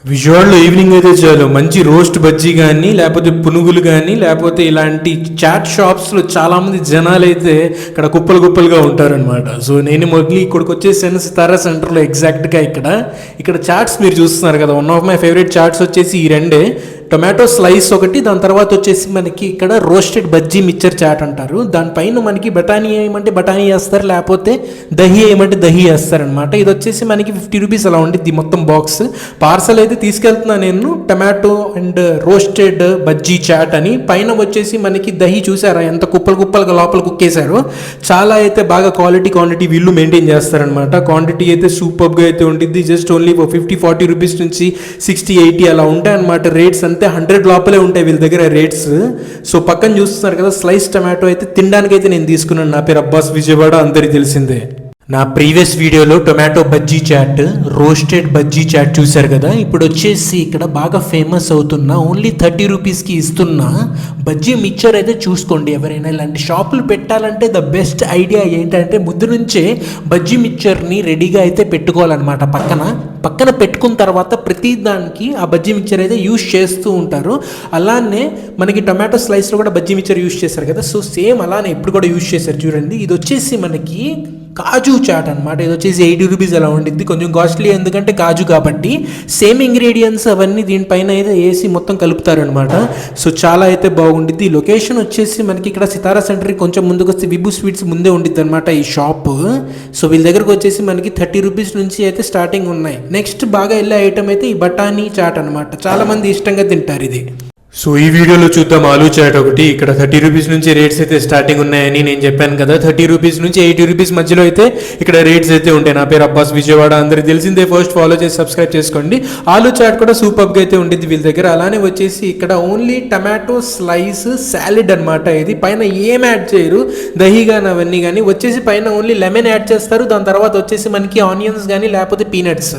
విజయవాడలో ఈవినింగ్ అయితే చాలు మంచి రోస్ట్ బజ్జీ కానీ లేకపోతే పునుగులు కానీ లేకపోతే ఇలాంటి చాట్ షాప్స్లో చాలామంది జనాలు అయితే ఇక్కడ కుప్పలు కుప్పలుగా ఉంటారనమాట. సో నేను మొదలు ఇక్కడికి వచ్చేసాను సితారా సెంటర్లో ఎగ్జాక్ట్గా ఇక్కడ చాట్స్ మీరు చూస్తున్నారు కదా. One of my favourite chats వచ్చేసి ఈ రెండే, టొమాటో స్లైస్ ఒకటి, దాని తర్వాత వచ్చేసి మనకి ఇక్కడ రోస్టెడ్ బజ్జీ మిక్చర్ చాట్ అంటారు. దానిపైన మనకి బఠానీ వేయమంటే బఠానీ వేస్తారు, లేకపోతే దహి వేయమంటే దహి వేస్తారనమాట. ఇది వచ్చేసి మనకి 50 రూపీస్ అలా ఉండిద్ది మొత్తం బాక్స్. పార్సల్ అయితే తీసుకెళ్తున్నాను నేను, tomato and roasted bajji chat అని. పైన వచ్చేసి మనకి దహి చూసారా ఎంత కుప్పలు కుప్పలుగా లోపల కుక్కేశారు. చాలా అయితే బాగా క్వాంటిటీ వీళ్ళు మెయింటైన్ చేస్తారనమాట. క్వాంటిటీ అయితే సూపర్గా అయితే ఉంటుంది. జస్ట్ ఓన్లీ 50-40 రూపీస్ నుంచి 60-80 అలా ఉంటాయి అనమాట రేట్స్. అంతే 100 లోపలే ఉంటాయి వీళ్ళ దగ్గర రేట్స్. సో పక్కన చూస్తున్నారు కదా స్లైస్ టమాటో అయితే తినడానికైతే నేను తీసుకున్నాను. నా పేరు అబ్బాస్, విజయవాడ, అందరికీ తెలిసిందే. నా ప్రీవియస్ వీడియోలో tomato bajji chat, roasted bajji chat చూశారు కదా. ఇప్పుడు వచ్చేసి ఇక్కడ బాగా ఫేమస్ అవుతున్న ఓన్లీ 30 రూపీస్కి ఇస్తున్న బజ్జీ మిక్చర్ అయితే చూసుకోండి. ఎవరైనా ఇలాంటి షాపులు పెట్టాలంటే ద బెస్ట్ ఐడియా ఏంటంటే ముందు నుంచే బజ్జీ మిక్చర్ని రెడీగా అయితే పెట్టుకోవాలన్నమాట. పక్కన పెట్టుకున్న తర్వాత ప్రతి దానికి ఆ బజ్జీ మిక్చర్ అయితే యూజ్ చేస్తూ ఉంటారు. అలానే మనకి టొమాటో స్లైస్లో కూడా బజ్జీ మిక్చర్ యూజ్ చేశారు కదా. సో సేమ్ అలానే ఇప్పుడు కూడా యూజ్ చేశారు చూడండి. ఇది వచ్చేసి మనకి కాజు చాట్ అనమాట. ఇది వచ్చేసి 80 రూపీస్ అలా ఉండిద్ది, కొంచెం కాస్ట్లీ ఎందుకంటే కాజు కాబట్టి. సేమ్ ఇంగ్రీడియంట్స్ అవన్నీ దీనిపైన అయితే వేసి మొత్తం కలుపుతారనమాట. సో చాలా అయితే బాగుండిద్ది. లొకేషన్ వచ్చేసి మనకి ఇక్కడ సితారా సెంటర్కి కొంచెం ముందుకు వస్తే విభూ స్వీట్స్ ముందే ఉండిద్ది అనమాట ఈ షాప్. సో వీళ్ళ దగ్గరకు వచ్చేసి మనకి 30 రూపీస్ నుంచి అయితే స్టార్టింగ్ ఉన్నాయి. నెక్స్ట్ బాగా వెళ్ళే ఐటమ్ అయితే ఈ బఠానీ చాట్ అనమాట. చాలా మంది ఇష్టంగా తింటారు ఇది. సో ఈ వీడియోలో చూద్దాం ఆలూ చాట్ ఒకటి. ఇక్కడ 30 రూపీస్ నుంచి రేట్స్ అయితే స్టార్టింగ్ ఉన్నాయని నేను చెప్పాను కదా. 30 రూపీస్ నుంచి 80 రూపీస్ మధ్యలో అయితే ఇక్కడ రేట్స్ అయితే ఉంటాయి. నా పేరు అబ్బాస్, విజయవాడ, అందరికి తెలిసిందే. ఫస్ట్ ఫాలో చేసి సబ్స్క్రైబ్ చేసుకోండి. ఆలూ చాట్ కూడా సూపర్గా అయితే ఉంటుంది వీళ్ళ దగ్గర. అలానే వచ్చేసి ఇక్కడ ఓన్లీ టమాటో స్లైస్ సాలెడ్ అనమాట. ఇది పైన ఏం యాడ్ చేయరు, దహి కానీ అవన్నీ కానీ. వచ్చేసి పైన ఓన్లీ లెమన్ యాడ్ చేస్తారు. దాని తర్వాత వచ్చేసి మనకి ఆనియన్స్ కానీ లేకపోతే పీనట్స్.